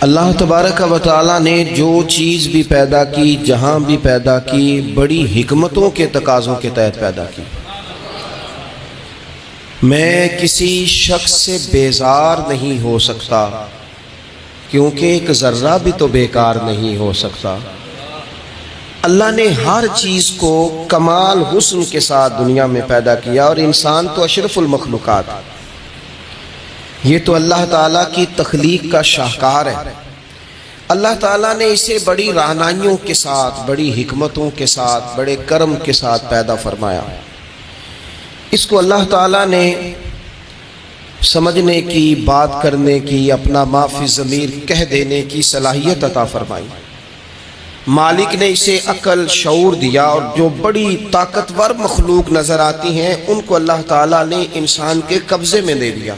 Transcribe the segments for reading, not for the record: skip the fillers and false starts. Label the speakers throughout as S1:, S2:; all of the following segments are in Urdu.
S1: اللہ تبارک و تعالیٰ نے جو چیز بھی پیدا کی، جہاں بھی پیدا کی، بڑی حکمتوں کے تقاضوں کے تحت پیدا کی۔ میں کسی شخص سے بیزار نہیں ہو سکتا، کیونکہ ایک ذرہ بھی تو بیکار نہیں ہو سکتا۔ اللہ نے ہر چیز کو کمال حسن کے ساتھ دنیا میں پیدا کیا، اور انسان تو اشرف المخلوقات، یہ تو اللہ تعالیٰ کی تخلیق کا شاہکار ہے۔ اللہ تعالیٰ نے اسے بڑی رہنمائیوں کے ساتھ، بڑی حکمتوں کے ساتھ، بڑے کرم کے ساتھ پیدا فرمایا۔ اس کو اللہ تعالیٰ نے سمجھنے کی، بات کرنے کی، اپنا ما فی الضمیر کہہ دینے کی صلاحیت عطا فرمائی۔ مالک نے اسے عقل، شعور دیا، اور جو بڑی طاقتور مخلوق نظر آتی ہیں ان کو اللہ تعالیٰ نے انسان کے قبضے میں دے دیا۔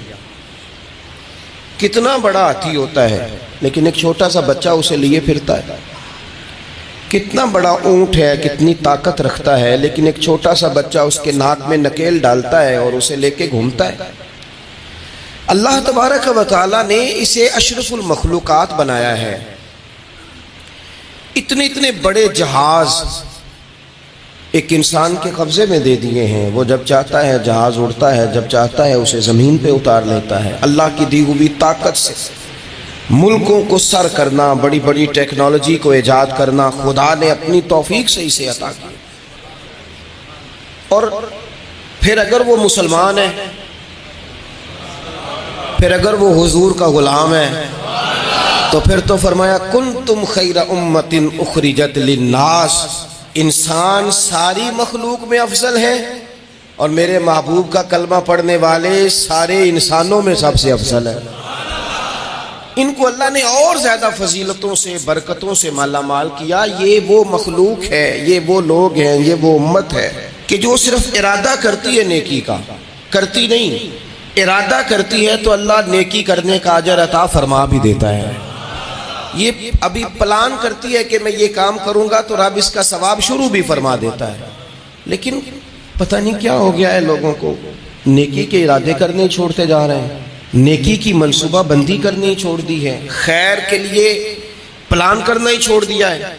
S1: کتنا بڑا ہاتھی ہوتا ہے لیکن ایک چھوٹا سا بچہ اسے لیے پھرتا ہے، کتنا بڑا اونٹ ہے، کتنی طاقت رکھتا ہے، لیکن ایک چھوٹا سا بچہ اس کے ناک میں نکیل ڈالتا ہے اور اسے لے کے گھومتا ہے۔ اللہ تبارک و تعالیٰ نے اسے اشرف المخلوقات بنایا ہے۔ اتنے بڑے جہاز ایک انسان کے قبضے میں دے دیے ہیں، وہ جب چاہتا ہے جہاز اڑتا ہے، جب چاہتا ہے اسے زمین پہ اتار لیتا ہے۔ اللہ کی دی ہوئی طاقت سے ملکوں کو سر کرنا، بڑی بڑی ٹیکنالوجی کو ایجاد کرنا خدا نے اپنی توفیق سے اسے عطا کیا۔ اور پھر اگر وہ مسلمان ہے، پھر اگر وہ حضور کا غلام ہے، تو پھر تو فرمایا کنتم خیر امت اخرجت للناس، انسان ساری مخلوق میں افضل ہے، اور میرے محبوب کا کلمہ پڑھنے والے سارے انسانوں میں سب سے افضل ہے۔ ان کو اللہ نے اور زیادہ فضیلتوں سے، برکتوں سے مالا مال کیا۔ یہ وہ مخلوق ہے، یہ وہ لوگ ہیں، یہ وہ امت ہے کہ جو صرف ارادہ کرتی ہے نیکی کا، کرتی نہیں، ارادہ کرتی ہے تو اللہ نیکی کرنے کا اجر عطا فرما بھی دیتا ہے۔ یہ ابھی پلان کرتی ہے کہ میں یہ کام کروں گا تو رب اس کا ثواب شروع بھی فرما دیتا ہے، لیکن پتہ نہیں کیا ہو گیا ہے لوگوں کو، نیکی کے ارادے کرنے چھوڑتے جا رہے ہیں، نیکی کی منصوبہ بندی کرنی چھوڑ دی ہے، خیر کے لیے پلان کرنا ہی چھوڑ دیا ہے۔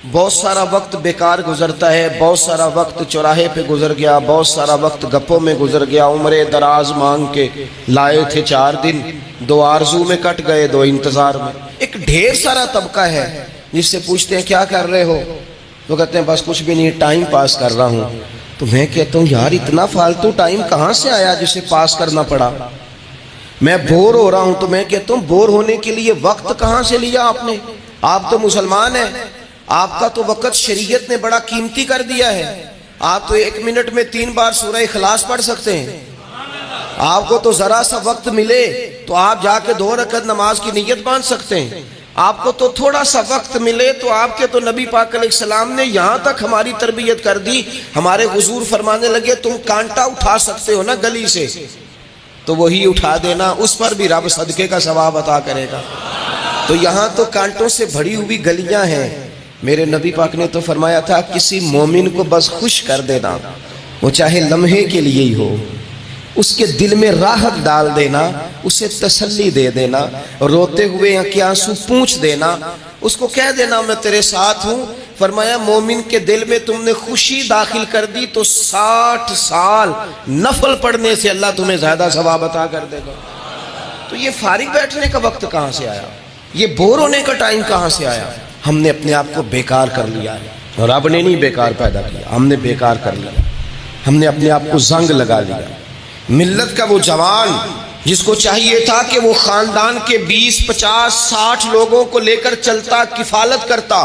S1: بہت سارا وقت بیکار گزرتا ہے، بہت سارا وقت چوراہے پہ گزر گیا، بہت سارا وقت گپوں میں گزر گیا، عمرے دراز مانگ کے لائے تھے 4 دن، 2 آرزو میں کٹ گئے، 2 انتظار میں۔ ایک ڈھیر سارا طبقہ ہے جس سے پوچھتے ہیں کیا کر رہے ہو، وہ کہتے ہیں بس کچھ بھی نہیں، ٹائم پاس کر رہا ہوں۔ تو میں کہتا ہوں یار اتنا فالتو ٹائم کہاں سے آیا جسے پاس کرنا پڑا؟ میں بور ہو رہا ہوں تو میں کہتا ہوں بور ہونے کے لیے وقت کہاں سے لیا آپ نے؟ آپ تو مسلمان ہیں، آپ کا تو وقت شریعت نے بڑا قیمتی کر دیا ہے۔ آپ تو 1 منٹ میں 3 بار سورہ اخلاص پڑھ سکتے ہیں۔ آپ کو تو ذرا سا وقت ملے تو آپ جا کے 2 رکعت نماز کی نیت باندھ سکتے ہیں۔ آپ کو تو تھوڑا سا وقت ملے تو آپ کے تو نبی پاک علیہ السلام نے یہاں تک ہماری تربیت کر دی، ہمارے حضور فرمانے لگے تم کانٹا اٹھا سکتے ہو نا گلی سے تو وہی اٹھا دینا، اس پر بھی رب صدقے کا ثواب عطا کرے گا۔ تو یہاں تو کانٹوں سے بھری ہوئی گلیاں ہیں۔ میرے نبی پاک نے تو فرمایا تھا کسی مومن کو بس خوش کر دینا، وہ چاہے لمحے کے لیے ہی ہو، اس کے دل میں راحت ڈال دینا، اسے تسلی دے دینا، روتے ہوئے آنکھ آنسو پونچھ دینا، اس کو کہہ دینا میں تیرے ساتھ ہوں۔ فرمایا مومن کے دل میں تم نے خوشی داخل کر دی تو 60 سال نفل پڑھنے سے اللہ تمہیں زیادہ ثواب عطا کر دے گا۔ تو یہ فارغ بیٹھنے کا وقت کہاں سے آیا؟ یہ بور ہونے کا ٹائم کہاں سے آیا؟ ہم نے اپنے آپ کو بیکار کر لیا ہے، اور رب نے نہیں بیکار پیدا کیا، ہم نے بیکار کر لیا، ہم نے اپنے آپ کو زنگ لگا لیا۔ ملت کا وہ جوان جس کو چاہیے تھا کہ وہ خاندان کے 20 50 60 لوگوں کو لے کر چلتا، کفالت کرتا،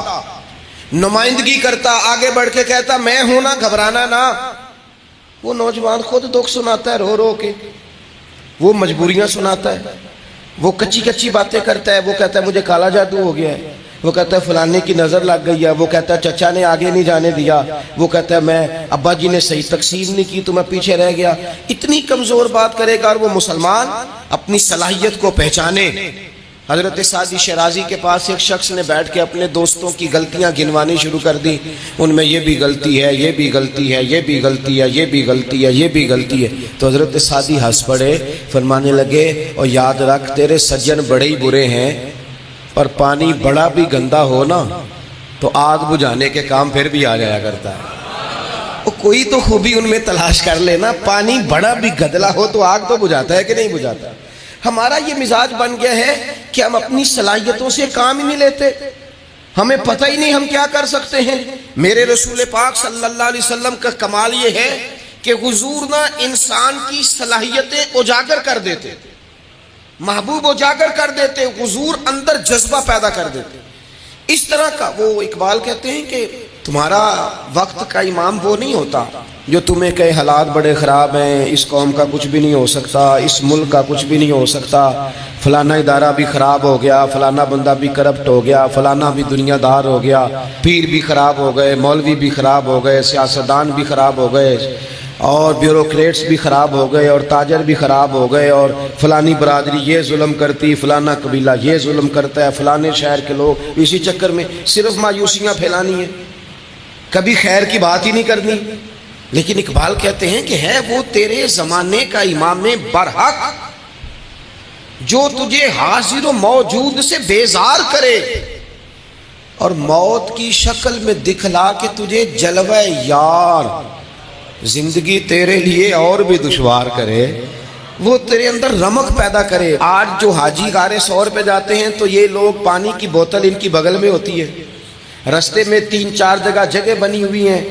S1: نمائندگی کرتا، آگے بڑھ کے کہتا میں ہوں نا، گھبرانا نہ، وہ نوجوان خود دکھ سناتا ہے رو رو کے، وہ مجبوریاں سناتا ہے، وہ کچی کچی باتیں کرتا ہے، وہ کہتا ہے مجھے کالا جادو ہو گیا ہے، وہ کہتا ہے فلانے کی نظر لگ گئی ہے، وہ کہتا ہے چچا نے آگے نہیں جانے دیا، وہ کہتا ہے میں ابا جی نے صحیح تقسیم نہیں کی تو میں پیچھے رہ گیا۔ اتنی کمزور بات کرے گا، اور وہ مسلمان اپنی صلاحیت کو پہچانے۔ حضرت سعدی شیرازی کے پاس ایک شخص نے بیٹھ کے اپنے دوستوں کی غلطیاں گنوانی شروع کر دی، ان میں یہ بھی غلطی ہے، یہ بھی غلطی ہے، یہ بھی غلطی ہے، یہ بھی غلطی ہے، یہ بھی غلطی ہے۔ تو حضرت سعدی ہنس پڑے، فرمانے لگے اور یاد رکھ تیرے سجن بڑے ہی برے ہیں، اور پانی بڑا بھی گندا ہو نا تو آگ بجھانے کے کام پھر بھی آ جایا کرتا ہے۔ کوئی تو خوبی ان میں تلاش کر لینا، پانی بڑا بھی گدلا ہو تو آگ تو بجھاتا ہے کہ نہیں بجھاتا؟ ہمارا یہ مزاج بن گیا ہے کہ ہم اپنی صلاحیتوں سے کام ہی نہیں لیتے، ہمیں پتہ ہی نہیں ہم کیا کر سکتے ہیں۔ میرے رسول پاک صلی اللہ علیہ وسلم کا کمال یہ ہے کہ حضور نہ انسان کی صلاحیتیں اجاگر کر دیتے، محبوب اجاگر کر دیتے، حضور اندر جذبہ پیدا کر دیتے۔ اس طرح کا وہ اقبال کہتے ہیں کہ تمہارا وقت کا امام وہ نہیں ہوتا جو تمہیں کہے حالات بڑے خراب ہیں، اس قوم کا کچھ بھی نہیں ہو سکتا، اس ملک کا کچھ بھی نہیں ہو سکتا، فلانا ادارہ بھی خراب ہو گیا، فلانا بندہ بھی کرپٹ ہو گیا، فلانا بھی دنیا دار ہو گیا، پیر بھی خراب ہو گئے، مولوی بھی خراب ہو گئے، سیاستدان بھی خراب ہو گئے، اور بیوروکریٹس بھی خراب ہو گئے، اور تاجر بھی خراب ہو گئے، اور فلانی برادری یہ ظلم کرتی، فلانا قبیلہ یہ ظلم کرتا ہے، فلانے شہر کے لوگ، اسی چکر میں صرف مایوسیاں پھیلانی ہیں، کبھی خیر کی بات ہی نہیں کرنی۔ لیکن اقبال کہتے ہیں کہ ہے وہ تیرے زمانے کا امام برحق جو تجھے حاضر و موجود سے بیزار کرے اور موت کی شکل میں دکھلا کے تجھے جلوہ یار زندگی تیرے لیے اور بھی دشوار کرے، وہ تیرے اندر رمق پیدا کرے۔ آج جو حاجی غار سور پہ جاتے ہیں تو یہ لوگ پانی کی بوتل ان کی بغل میں ہوتی ہے، رستے میں 3-4 جگہ بنی ہوئی ہیں،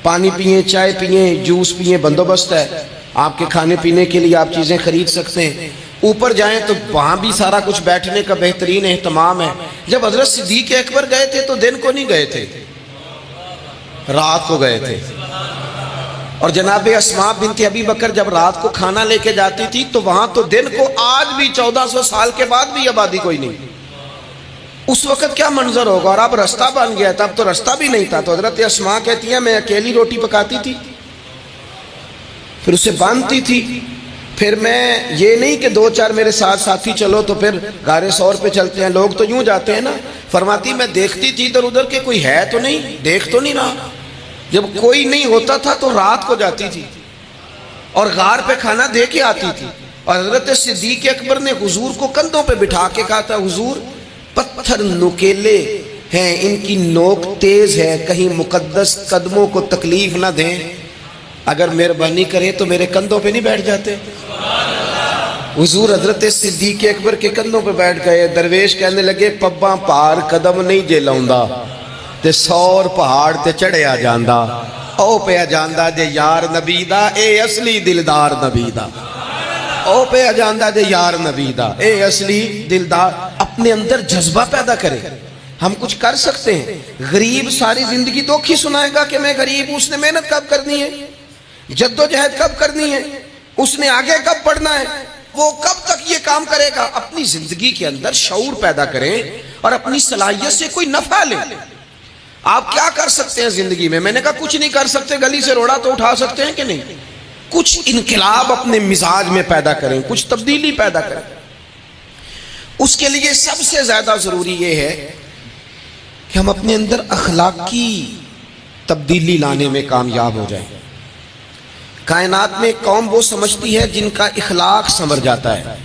S1: پانی پئیں، چائے پئیں، جوس پئیں، بندوبست ہے، آپ کے کھانے پینے کے لیے آپ چیزیں خرید سکتے ہیں۔ اوپر جائیں تو وہاں بھی سارا کچھ بیٹھنے کا بہترین اہتمام ہے۔ جب حضرت صدیق اکبر گئے تھے تو دن کو نہیں گئے تھے، رات کو گئے تھے، اور جناب اسماء بنت ابی بکر جب رات کو کھانا لے کے جاتی تھی تو وہاں تو دن کو آج بھی 1400 سال کے بعد بھی آبادی کوئی نہیں۔ اس وقت کیا منظر ہوگا، اور اب رستہ بن گیا تھا، اب تو رستہ بھی نہیں تھا۔ تو حضرت اسماء کہتی ہیں میں اکیلی روٹی پکاتی تھی، پھر اسے باندھتی تھی، پھر میں یہ نہیں کہ 2-4 میرے ساتھ ساتھی چلو تو پھر غار سور پہ چلتے ہیں، لوگ تو یوں جاتے ہیں نا۔ فرماتی میں دیکھتی تھی ادھر ادھر کہ کوئی ہے تو نہیں، دیکھ تو نہیں رہا، جب کوئی نہیں ہوتا تھا تو رات کو جاتی تھی اور غار پہ کھانا دے کے آتی تھی۔ اور حضرت صدیق اکبر نے حضور کو کندھوں پہ بٹھا کے کہا تھا حضور پتھر نکیلے ہیں، ان کی نوک تیز ہے، کہیں مقدس قدموں کو تکلیف نہ دیں، اگر مہربانی کریں تو میرے کندھوں پہ نہیں بیٹھ جاتے؟ حضور حضرت صدیق اکبر کے کندھوں پہ بیٹھ گئے۔ درویش کہنے لگے پباں پار قدم نہیں جے لاؤندا تے 100 پہاڑ تے چڑھیا جاندا، او پیا جاندا جے یار نبی دا، اے اصلی دلدار نبی دا، او پیا جاندا جے یار نبی دا، اے اصلی دلدار۔ اپنے اندر جذبہ پیدا کرے، ہم کچھ کر سکتے ہیں۔ غریب ساری زندگی دکھ ہی سنائے گا کہ میں غریب، اس نے محنت کب کرنی ہے، جد و جہد کب کرنی ہے، اس نے آگے کب پڑھنا ہے، وہ کب تک یہ کام کرے گا۔ اپنی زندگی کے اندر شعور پیدا کریں اور اپنی صلاحیت سے کوئی نفع لیں۔ آپ کیا کر سکتے ہیں زندگی میں؟ میں نے کہا کچھ نہیں کر سکتے، گلی سے روڑا تو اٹھا سکتے ہیں کہ نہیں؟ کچھ انقلاب اپنے مزاج میں پیدا کریں، کچھ تبدیلی پیدا کریں۔ اس کے لیے سب سے زیادہ ضروری یہ ہے کہ ہم اپنے اندر اخلاقی تبدیلی لانے میں کامیاب ہو جائیں۔ کائنات میں قوم وہ سمجھتی ہے جن کا اخلاق سنور جاتا ہے،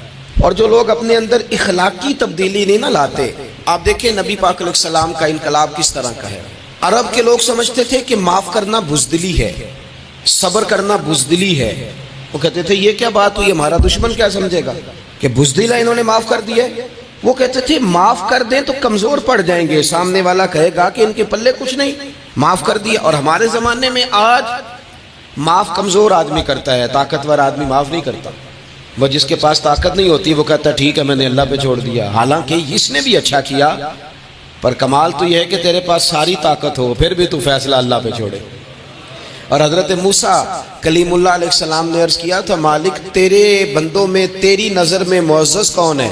S1: اور جو لوگ اپنے اندر اخلاقی تبدیلی نہیں نہ لاتے، آپ دیکھیں نبی پاک علیہ السلام کا انقلاب کس طرح کا ہے۔ عرب کے لوگ سمجھتے تھے کہ معاف کرنا بزدلی ہے، صبر کرنا بزدلی ہے۔ وہ کہتے تھے یہ کیا بات ہوئی، ہمارا دشمن کیا سمجھے گا کہ بزدل ہے، انہوں نے معاف کر دیا۔ وہ کہتے تھے معاف کر دیں تو کمزور پڑ جائیں گے، سامنے والا کہے گا کہ ان کے پلے کچھ نہیں، معاف کر دیا۔ اور ہمارے زمانے میں آج معاف کمزور آدمی کرتا ہے، طاقتور آدمی معاف نہیں کرتا۔ وہ جس کے پاس طاقت نہیں ہوتی وہ کہتا ہے ٹھیک ہے میں نے اللہ پہ چھوڑ دیا، حالانکہ اس نے بھی اچھا کیا، پر کمال تو یہ ہے کہ تیرے پاس ساری طاقت ہو پھر بھی تو فیصلہ اللہ پہ چھوڑے۔ اور حضرت موسیٰ کلیم اللہ علیہ السلام نے عرض کیا تھا مالک تیرے بندوں میں تیری نظر میں معزز کون ہے؟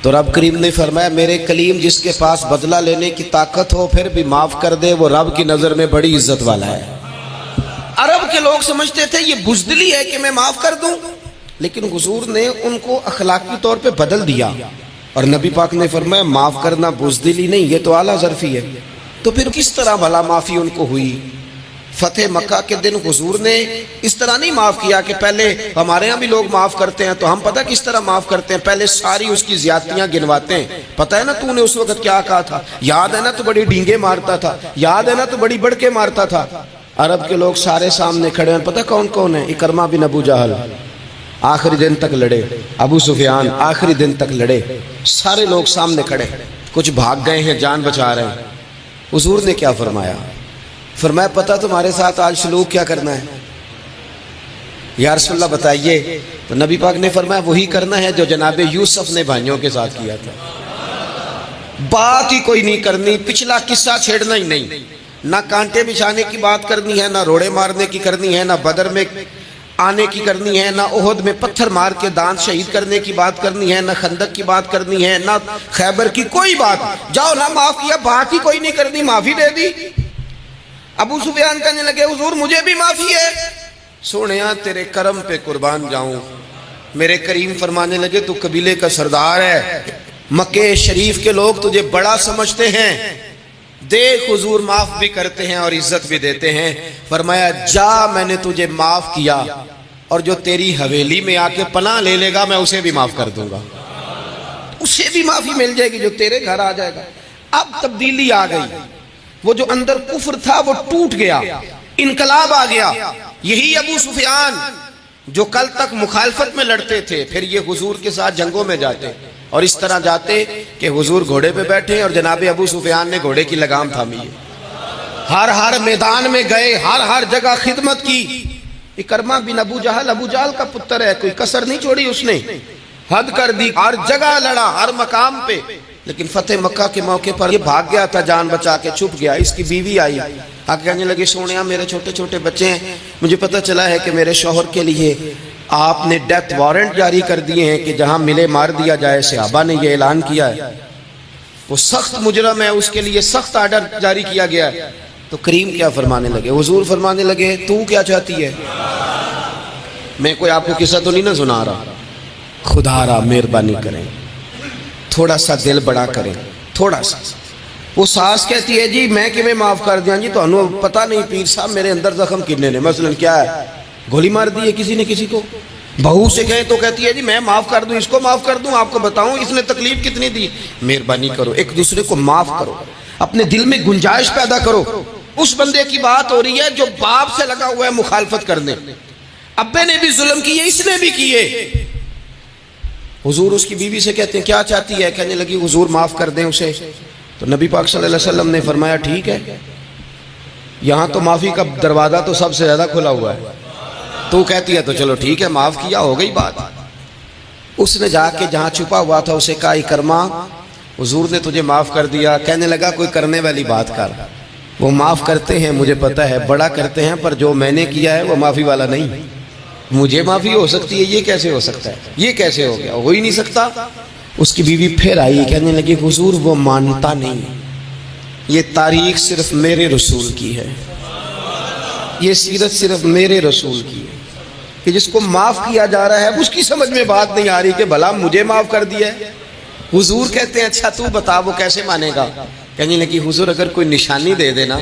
S1: تو رب کریم نے فرمایا میرے کلیم جس کے پاس بدلہ لینے کی طاقت ہو پھر بھی معاف کر دے وہ رب کی نظر میں بڑی عزت والا ہے۔ عرب کے لوگ سمجھتے تھے یہ بزدلی ہے کہ میں معاف کر دوں، لیکن حضور نے ان کو اخلاقی طور پہ بدل دیا، اور نبی پاک نے فرمایا معاف کرنا بزدلی نہیں، یہ تو اعلیٰ ظرفی ہے۔ تو پھر کس طرح بھلا معافی ان کو ہوئی؟ فتح مکہ کے دن حضور نے اس طرح نہیں معاف کیا کہ پہلے ہمارے ہاں بھی لوگ معاف کرتے ہیں تو ہم پتہ کس طرح معاف کرتے ہیں، پہلے ساری اس کی زیادتیاں گنواتے ہیں. پتہ ہے نا تو نے اس وقت کیا کہا تھا، یاد ہے نا تو بڑی ڈینگے مارتا تھا، یاد ہے نا تو بڑی بڑھ کے مارتا تھا. عرب کے لوگ سارے سامنے کھڑے ہیں، پتہ کون کون ہیں؟ اکرمہ بن ابو جہل آخری دن تک لڑے، ابو سفیان آخری دن تک لڑے، سارے لوگ سامنے کھڑے، کچھ بھاگ گئے ہیں جان بچا رہے ہیں. حضور نے کیا فرمایا؟ فرمایا پتہ تمہارے ساتھ آج سلوک کیا کرنا ہے؟ یا رسول اللہ بتائیے. تو نبی پاک نے فرمایا وہی کرنا ہے جو جناب یوسف نے بھائیوں کے ساتھ کیا تھا. بات ہی کوئی نہیں کرنی، پچھلا قصہ چھیڑنا ہی نہیں، نہ کانٹے بچھانے کی بات کرنی ہے، نہ روڑے مارنے کی کرنی ہے، نہ بدر میں آنے کی کرنی ہے، نہ احد میں پتھر مار کے دانت شہید کرنے کی بات کرنی ہے، نہ خندق کی بات کرنی ہے، نہ خیبر کی کوئی بات. جاؤ نہ معاف کیا، بات ہی کوئی نہیں کرنی، معافی دے دی. ابو سفیان کہنے لگے حضور مجھے بھی معافی ہے. سونیا تیرے کرم پہ قربان جاؤں. میرے کریم فرمانے لگے تو قبیلے کا سردار ہے، مکہ شریف کے لوگ تجھے بڑا سمجھتے ہیں، دیکھ حضور معاف بھی کرتے ہیں اور عزت بھی دیتے ہیں. فرمایا جا میں نے تجھے معاف کیا، اور جو تیری حویلی میں آ کے پناہ لے لے گا میں اسے بھی معاف کر دوں گا، اسے بھی معافی مل جائے گی جو تیرے گھر آ جائے گا. اب تبدیلی آ گئی، وہ جو اندر کفر تھا وہ ٹوٹ گیا، انقلاب آ گیا. یہی ابو سفیان جو کل تک مخالفت میں لڑتے تھے پھر یہ حضور کے ساتھ جنگوں میں جاتے، اور اس طرح جاتے کہ حضور گھوڑے پہ بیٹھے اور جناب ابو سفیان نے گھوڑے کی لگام تھامی ہے. ہر میدان میں گئے، ہر جگہ خدمت کی. اکرمہ بن ابو جہل کا پتر ہے، کوئی کسر نہیں چھوڑی اس نے، حد کر دی، ہر جگہ لڑا، ہر مقام پہ. لیکن فتح مکہ کے موقع پر یہ بھاگ گیا تھا، جان بچا کے چھپ گیا. اس کی بیوی آئی، آگے کہنے لگے سونیا میرے چھوٹے چھوٹے بچے ہیں، مجھے پتہ چلا ہے کہ میرے شوہر کے لیے آپ نے ڈیتھ وارنٹ جاری کر دیے ہیں کہ جہاں ملے مار دیا جائے. صحابہ نے یہ اعلان کیا ہے، وہ سخت مجرم ہے، اس کے لیے سخت آرڈر جاری کیا گیا ہے. تو کریم کیا فرمانے لگے؟ حضور فرمانے لگے تو کیا چاہتی ہے؟ میں کوئی آپ کو قصہ تو نہیں نہ سنا رہا، خدا را مہربانی کریں، تھوڑا سا دل بڑا کریں، تھوڑا سا. وہ ساس کہتی ہے جی میں کیویں معاف کر دیاں جی، تو انہوں پتہ نہیں پیر صاحب میرے اندر زخم کنے نے، مثلا کیا ہے، گولی مار دی ہے کسی نے کسی کو. بہو سے کہیں تو کہتی ہے جی میں معاف کر دوں، اس کو معاف کر دوں، آپ کو بتاؤں اس نے تکلیف کتنی دی. مہربانی کرو ایک دوسرے کو معاف کرو، اپنے دل میں گنجائش پیدا کرو. اس بندے کی بات ہو رہی ہے جو باپ سے لگا ہوا ہے مخالفت کرنے، ابے نے بھی ظلم کیے، اس نے بھی کیے. حضور اس کی بیوی سے کہتے ہیں کیا چاہتی ہے؟ کہنے لگی حضور معاف کر دیں اسے. تو نبی پاک صلی اللہ علیہ وسلم نے فرمایا ٹھیک ہے، یہاں تو معافی کا دروازہ تو سب سے زیادہ کھلا ہوا ہے، تو کہتی ہے تو چلو ٹھیک ہے معاف کیا، ہو گئی بات. اس نے جا کے جہاں چھپا ہوا تھا اسے کہا اکرمہ حضور نے تجھے معاف کر دیا. کہنے لگا کوئی کرنے والی بات کر، وہ معاف کرتے ہیں مجھے پتہ ہے، بڑا کرتے ہیں، پر جو میں نے کیا ہے وہ معافی والا نہیں. مجھے معافی ہو سکتی ہے، یہ کیسے ہو سکتا ہے، یہ کیسے ہو گیا، ہو ہی نہیں سکتا. اس کی بیوی پھر آئی، کہنے لگی حضور وہ مانتا نہیں، یہ تاریخ صرف میرے رسول کی ہے، یہ سیرت صرف میرے رسول کی ہے، کہ جس کو معاف کیا جا رہا ہے اس کی سمجھ میں بات نہیں آ رہی کہ بھلا مجھے معاف کر دیا ہے. حضور کہتے ہیں اچھا تو بتا وہ کیسے مانے گا؟ کہنے لگی حضور اگر کوئی نشانی دے دینا،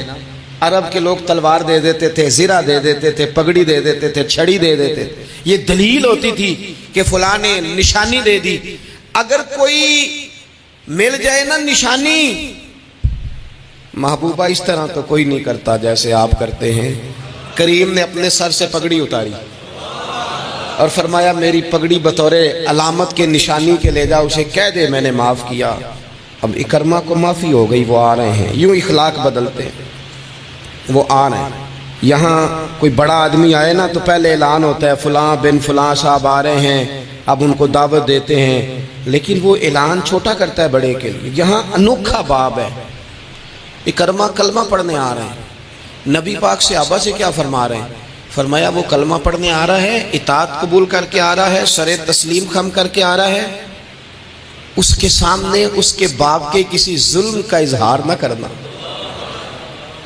S1: عرب کے لوگ تلوار دے دیتے تھے، زرہ دے دیتے تھے، پگڑی دے دیتے تھے، چھڑی دے دیتے تھے، یہ دلیل ہوتی تھی کہ فلاں نے نشانی دے دی. اگر کوئی مل جائے نا نشانی، محبوبہ اس طرح تو کوئی نہیں کرتا جیسے آپ کرتے ہیں. کریم نے اپنے سر سے پگڑی اتاری اور فرمایا میری پگڑی بطور علامت کے نشانی کے لے جا، اسے کہہ دے میں نے معاف کیا. اب اکرمہ کو معافی ہو گئی، وہ آ رہے ہیں، یوں اخلاق بدلتے ہیں، وہ آ رہے ہیں. یہاں کوئی بڑا آدمی آئے نا تو پہلے اعلان ہوتا ہے فلاں بن فلاں صاحب آ رہے ہیں، اب ان کو دعوت دیتے ہیں، لیکن وہ اعلان چھوٹا کرتا ہے بڑے کے لیے. یہاں انوکھا باب ہے. اکرمہ کلمہ پڑھنے آ رہے ہیں، نبی پاک صحابہ سے کیا فرما رہے ہیں؟ فرمایا وہ کلمہ پڑھنے آ رہا ہے، اطاعت قبول کر کے آ رہا ہے، سر تسلیم خم کر کے آ رہا ہے، اس کے سامنے اس کے باپ کے کسی ظلم کا اظہار نہ کرنا.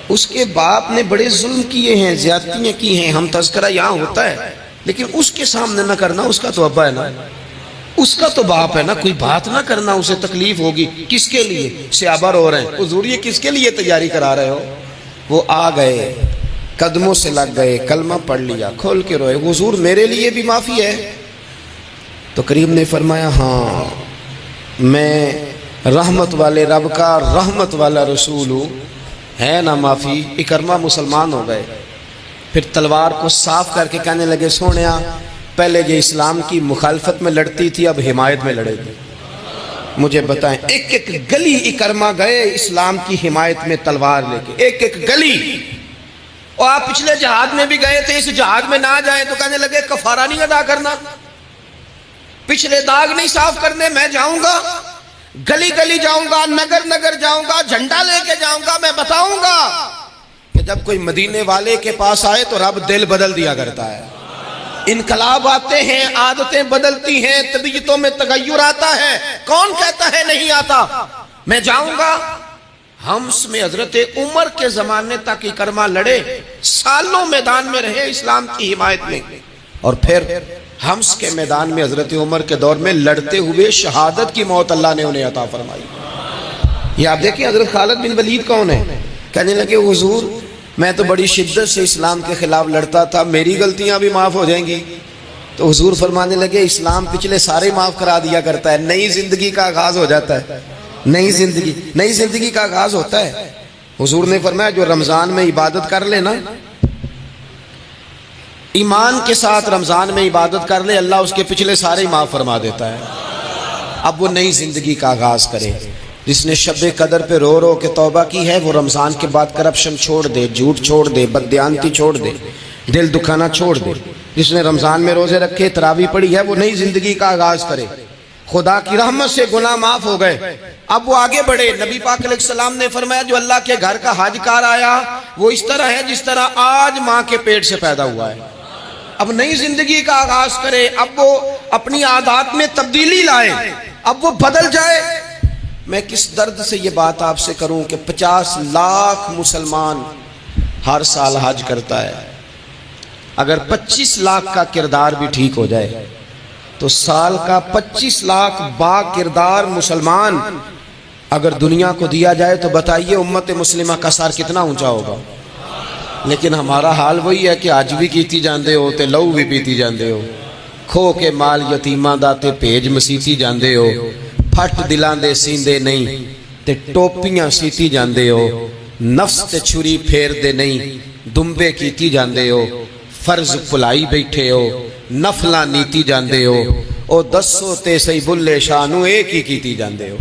S1: اس کے باپ نے بڑے ظلم کیے ہیں، زیادتیاں کی ہیں، ہم تذکرہ یہاں ہوتا ہے، لیکن اس کے سامنے نہ کرنا. اس کا تو ابا ہے نا، اس کا تو باپ ہے نا، کوئی بات نہ کرنا، اسے تکلیف ہوگی. کس کے لیے؟ صحابہ رو رہے ہیں، حضور یہ کس کے لیے تیاری کرا رہے ہو؟ وہ آ گئے، قدموں سے لگ گئے، کلمہ پڑھ لیا، کھول کے روئے، حضور میرے لیے بھی معافی ہے؟ تو کریم نے فرمایا ہاں، میں رحمت والے رب کا رحمت والا رسول ہوں، ہے نا معافی۔ اکرمہ مسلمان ہو گئے۔ پھر تلوار کو صاف کر کے کہنے لگے سونیا پہلے یہ اسلام کی مخالفت میں لڑتی تھی، اب حمایت میں لڑے گی۔ مجھے بتائیں، ایک ایک گلی اکرمہ گئے اسلام کی حمایت میں تلوار لے کے، ایک ایک گلی۔ اور آپ پچھلے جہاد میں بھی گئے تھے، اس جہاد میں نہ جائیں تو کہنے لگے کفارہ نہیں ادا کرنا، پچھلے داغ نہیں صاف کرنے، میں جاؤں گا، گلی گلی جاؤں گا، نگر نگر جاؤں گا، جھنڈا لے کے جاؤں گا، میں بتاؤں گا کہ جب کوئی مدینے والے کے پاس آئے تو رب دل بدل دیا کرتا ہے۔ انقلاب آتے ہیں، عادتیں بدلتی ہیں، طبیعتوں میں تغیر آتا ہے، کون کہتا ہے نہیں آتا؟ میں جاؤں گا۔ حمص میں حضرت عمر کے زمانے تک اکرمہ لڑے، سالوں میدان میں رہے اسلام کی حمایت میں، اور پھر حمص کے میدان میں حضرت عمر کے دور میں لڑتے ہوئے شہادت کی موت اللہ نے انہیں عطا فرمائی۔ یہ آپ دیکھیں حضرت خالد بن ولید کون ہے؟ کہنے لگے حضور میں تو بڑی شدت سے اسلام کے خلاف لڑتا تھا، میری غلطیاں بھی معاف ہو جائیں گی؟ تو حضور فرمانے لگے اسلام پچھلے سارے معاف کرا دیا کرتا ہے، نئی زندگی کا آغاز ہو جاتا ہے، نئی زندگی کا آغاز ہوتا ہے۔ حضور نے فرمایا جو رمضان میں عبادت کر لے نا، ایمان کے ساتھ رمضان میں عبادت کر لے، اللہ اس کے پچھلے سارے معاف فرما دیتا ہے۔ اب وہ نئی زندگی کا آغاز کرے۔ جس نے شب قدر پہ رو رو کے توبہ کی ہے وہ رمضان کے بعد کرپشن چھوڑ دے، جھوٹ چھوڑ دے، بددیانتی چھوڑ دے، دل دکھانا چھوڑ دے۔ جس نے رمضان میں روزے رکھے، تراویح پڑھی ہے، وہ نئی زندگی کا آغاز کرے۔ خدا کی رحمت سے گناہ معاف ہو گئے، اب وہ آگے بڑھے۔ نبی پاک علیہ السلام نے فرمایا جو اللہ کے گھر کا حج کار آیا وہ اس طرح ہے جس طرح آج ماں کے پیٹ سے پیدا ہوا ہے۔ اب نئی زندگی کا آغاز کرے، اب وہ اپنی عادات میں تبدیلی لائے، اب وہ بدل جائے۔ میں کس درد سے یہ بات آپ سے کروں کہ 50 لاکھ مسلمان ہر سال حج کرتا ہے، اگر 25 لاکھ کا کردار بھی ٹھیک ہو جائے تو سال کا 25 لاکھ با کردار مسلمان اگر دنیا کو دیا جائے تو بتائیے امت مسلمہ کا سر کتنا اونچا ہوگا۔ لیکن ہمارا حال وہی ہے کہ آج بھی کیتی جاندے ہو تے لہو بھی پیتی جاندے ہو، کھو کے مال یتیماں دا تے بھیج مسیتی جاندے ہو، پھٹ دلاں دے سیندے نہیں تے ٹوپیاں سیتی جاندے ہو، نفس تے چھری پھیر دے نہیں دمبے کیتی جاندے ہو، فرض پلائی بیٹھے ہو، نفلاں نیتی جاندے ہو، او دسو تے سی بلے شانو ایک ہی کیتی جاندے ہو۔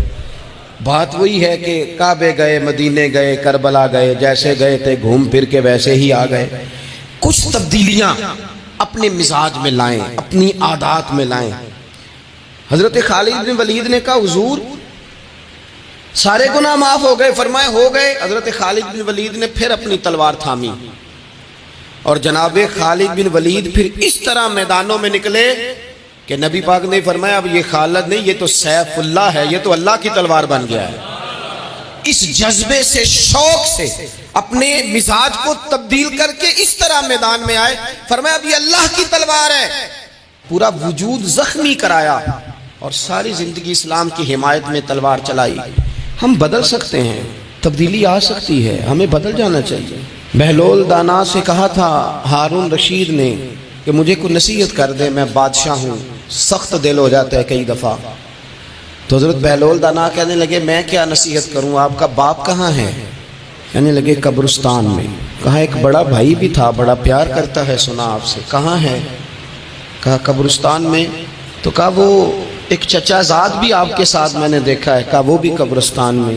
S1: بات وہی ہے کہ کعبے گئے، مدینے گئے، کربلا گئے، جیسے گئے تھے گھوم پھر کے ویسے ہی آ گئے۔ کچھ تبدیلیاں اپنے مزاج میں لائیں، اپنی عادات میں لائیں۔ حضرت خالد بن ولید نے کہا حضور سارے گناہ معاف ہو گئے؟ فرمائے ہو گئے۔ حضرت خالد بن ولید نے پھر اپنی تلوار تھامی اور جناب خالد بن ولید پھر اس طرح میدانوں میں نکلے کہ نبی پاک نے فرمایا اب یہ خالد نہیں، یہ تو سیف اللہ ہے، یہ تو اللہ کی تلوار بن گیا ہے۔ اس جذبے سے، شوق سے اپنے مزاج کو تبدیل کر کے اس طرح میدان میں آئے، فرمایا اب یہ اللہ کی تلوار ہے۔ پورا وجود زخمی کرایا اور ساری زندگی اسلام کی حمایت میں تلوار چلائی۔ ہم بدل سکتے ہیں، تبدیلی آ سکتی ہے، ہمیں بدل جانا چاہیے۔ بہلول دانا سے کہا تھا ہارون رشید نے کہ مجھے کوئی نصیحت کر دے، میں بادشاہ ہوں، سخت دل ہو جاتا ہے کئی دفعہ۔ تو حضرت بہلول دانا کہنے لگے میں کیا نصیحت کروں، آپ کا باپ کہاں ہے؟ کہنے لگے قبرستان میں۔ کہا ایک بڑا بھائی بھی تھا، بڑا پیار کرتا ہے، سنا آپ سے، کہاں ہے؟ کہا قبرستان میں۔ تو کہا وہ ایک چچا زاد بھی آپ کے ساتھ میں نے دیکھا ہے، کہا وہ بھی قبرستان میں۔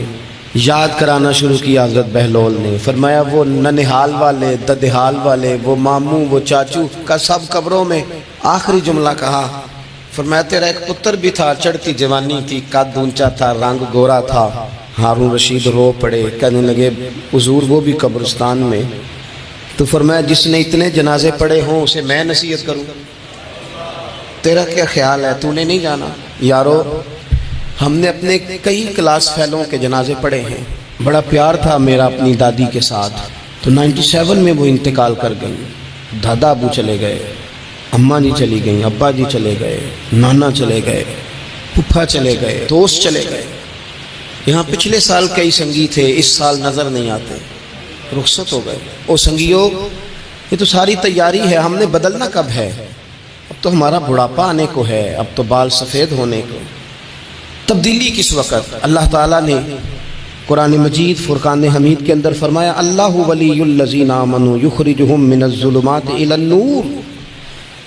S1: یاد کرانا شروع کیا حضرت بہلول نے، فرمایا وہ ننہال والے، ددہال والے، وہ ماموں، وہ چاچو کا سب قبروں میں۔ آخری جملہ کہا، فرمایا تیرا ایک پتر بھی تھا، چڑھتی جوانی تھی، قد اونچا تھا، رنگ گورا تھا۔ ہارون رشید رو پڑے، کہنے لگے حضور وہ بھی قبرستان میں۔ تو فرمایا جس نے اتنے جنازے پڑے ہوں اسے میں نصیحت کروں، تیرا کیا خیال ہے، تو نے نہیں جانا؟ یارو ہم نے اپنے کئی کلاس فیلوں کے جنازے پڑھے ہیں، بڑا پیار تھا میرا اپنی دادی کے ساتھ، تو 97 میں وہ انتقال کر گئی، دادا ابو چلے گئے، اماں جی چلی گئیں، ابا جی چلے گئے، نانا چلے گئے، پھپھا چلے گئے، دوست چلے گئے۔ یہاں پچھلے سال کئی سنگی تھے، اس سال نظر نہیں آتے، رخصت ہو گئے۔ او سنگیو یہ تو ساری تیاری ہے، ہم نے بدلنا کب ہے؟ اب تو ہمارا بڑھاپا آنے کو ہے، اب تو بال سفید ہونے کو، تبدیلی کس وقت؟ اللہ تعالیٰ نے قرآن مجید فرقان حمید کے اندر فرمایا اللہ ولی الذین آمنوا یخرجہم من الظلمات الی النور،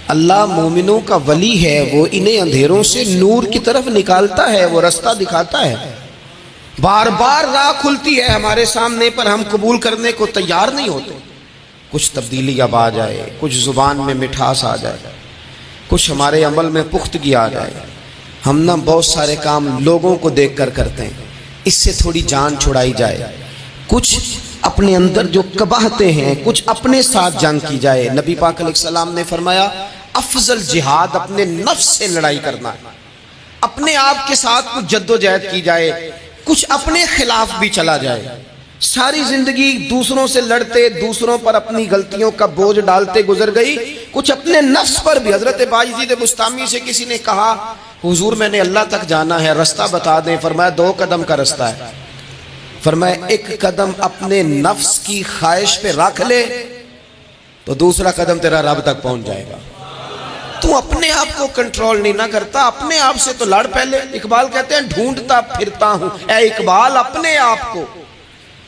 S1: اللہ مومنوں کا ولی ہے، وہ انہیں اندھیروں سے نور کی طرف نکالتا ہے، وہ رستہ دکھاتا ہے۔ بار بار راہ کھلتی ہے ہمارے سامنے پر ہم قبول کرنے کو تیار نہیں ہوتے۔ کچھ تبدیلی اب آ جائے، کچھ زبان میں مٹھاس آ جائے، کچھ ہمارے عمل میں پختگی آ جائے۔ ہم نہ بہت سارے کام لوگوں کو دیکھ کر کرتے ہیں، اس سے تھوڑی جان چھڑائی جائے۔ کچھ اپنے اندر جو قباہتیں ہیں، کچھ اپنے ساتھ جنگ کی جائے۔ نبی پاک علیہ السلام نے فرمایا افضل جہاد اپنے نفس سے لڑائی کرنا ہے، اپنے آپ کے ساتھ کچھ جد و جہد کی جائے، کچھ اپنے خلاف بھی چلا جائے۔ ساری زندگی دوسروں سے لڑتے، دوسروں پر اپنی غلطیوں کا بوجھ ڈالتے گزر گئی، کچھ اپنے نفس پر بھی۔ حضرت باجید بستامی سے کسی نے کہا حضور میں نے اللہ تک جانا ہے، رستہ بتا دیں۔ فرمایا 2 قدم کا رستہ ہے۔ فرمایا 1 قدم اپنے نفس کی خواہش پہ رکھ لے تو دوسرا قدم تیرا رب تک پہنچ جائے گا۔ تو اپنے آپ کو کنٹرول نہیں نہ کرتا، اپنے آپ سے تو لڑ پہلے۔ اقبال کہتے ہیں ڈھونڈتا پھرتا ہوں اے اقبال اپنے آپ کو،